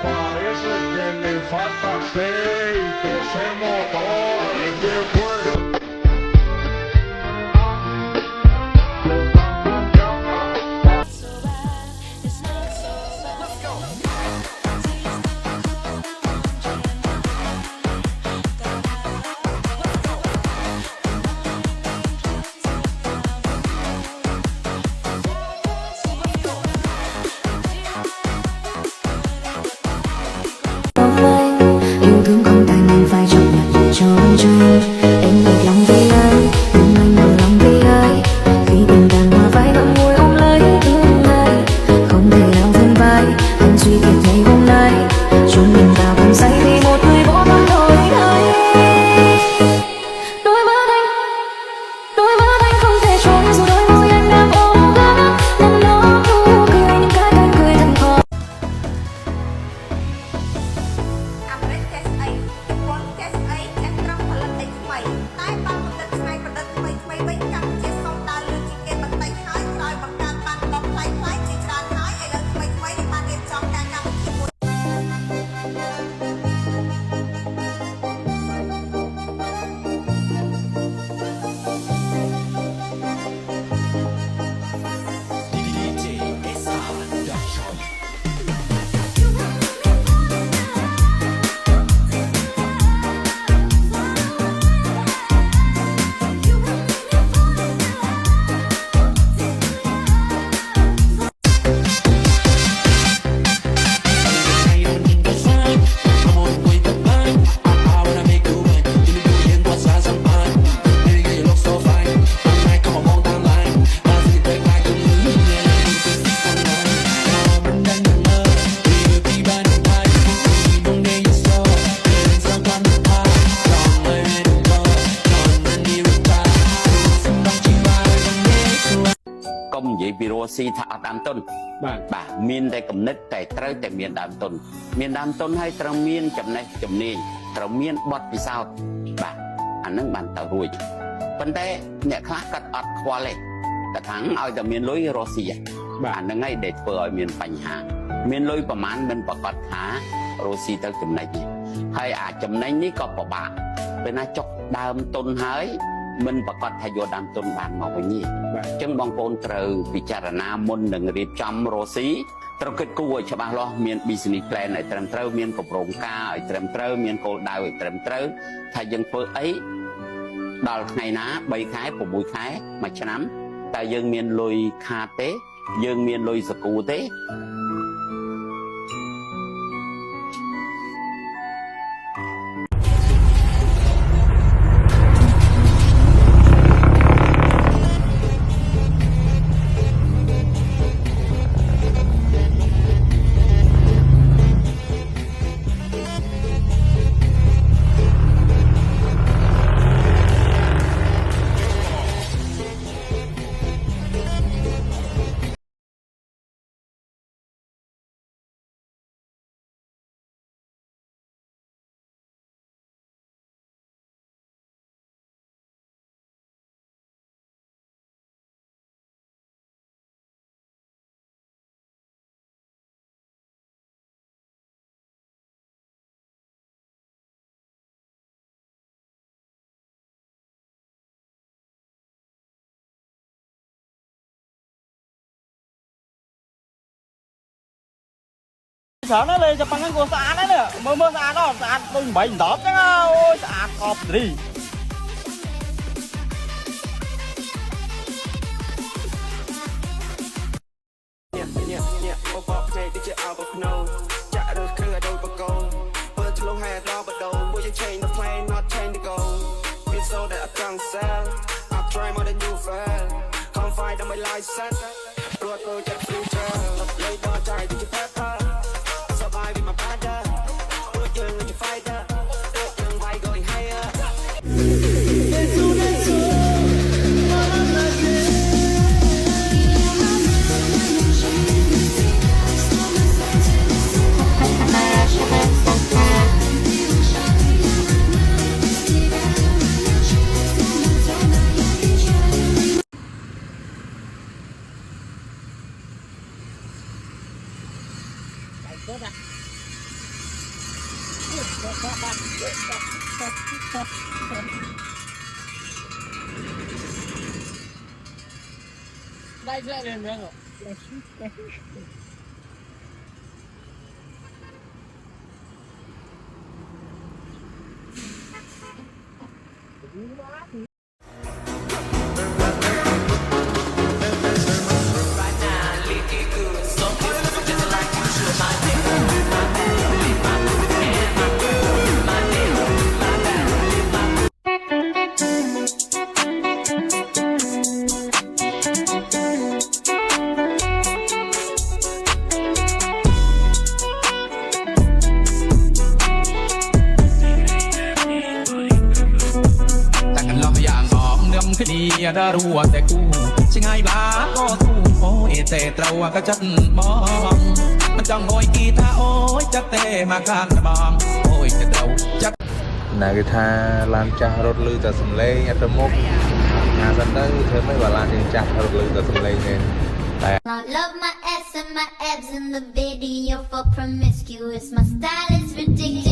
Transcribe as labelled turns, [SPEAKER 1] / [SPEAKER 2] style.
[SPEAKER 1] Parece que le falta aceite, ese motor, que fue.
[SPEAKER 2] Yêu thương không tại mình phải chấp nhận trốn tránh. Em một lòng vì ai, nhưng anh một lòng vì ai. Khi tình cảm mà phải ngậm ngùi ôm lấy tương lai, không thể nào vươn vai. Anh suy kiệt ngày hôm nay, chôn mình vào vòng say vì một người bỏ bớt đôi đây. Đôi má anh không thể trốn dù đôi môi anh đang ôm gắng. Nằm đó nụ cười những cái cười thật khó.
[SPEAKER 3] Công vậy vì Rossi thà đam tôn bà miên tại cầm nết tại trời tại miền đam tôn hay trâu miên chậm này chậm nề trâu miên bọt vì sao bà anh nâng bàn tàu ruồi vấn đề nhẹ khác cắt ọt qua lên cả tháng ao tại miền lối Rossi bà nâng ngay để vừa miền Pành Hà miền lốiประมาณ mình bọt cắt há Rossi tới chậm này hay chậm này ní có bỏ bà bên này chọc đam tôn hái mìnhประกอบทายดามต้นบานมาวันนี้จึงบางคนเตอพิจารณามนหนึ่งรีบจำโรซีตระกิดกู้ฉบับล้อมีนบิสนิแพลนไอเตรมเตอร์มีนกับโรงกาไอเตรมเตอร์มีนโกลดาวไอเตรมเตอร์ถ้ายังเปิดไอ้ดอลไงนะใบขายผมบุยขายมาฉะนั้นแต่ยังมีนลอยคาเต้ยังมีนลอยสกูเต้
[SPEAKER 4] sợ nó lên cho bằng cái cô xa đấy nè mơ xa đó xa tôi bị đọt chứ ôi xa cọp đi đây sẽ lên nữa rồi
[SPEAKER 5] đi đã rùaแต่กูช่างไงบ้าก็สู้โอ้ยแต่เราก็จัดมองมันจังโอยกีตาโอ้ยจะเตะมาการบางโอ้ยแต่เราจัด
[SPEAKER 6] ណាគេថាឡានចាស់រត់លឺតែសំឡេងអត់ទៅមុខណាសិនទៅធ្វើមិនបើឡានយើងចាស់រត់លឺតែសំឡេងទេតែ
[SPEAKER 7] I love my ass and my abs in the video for promiscuous. My style is ridiculous.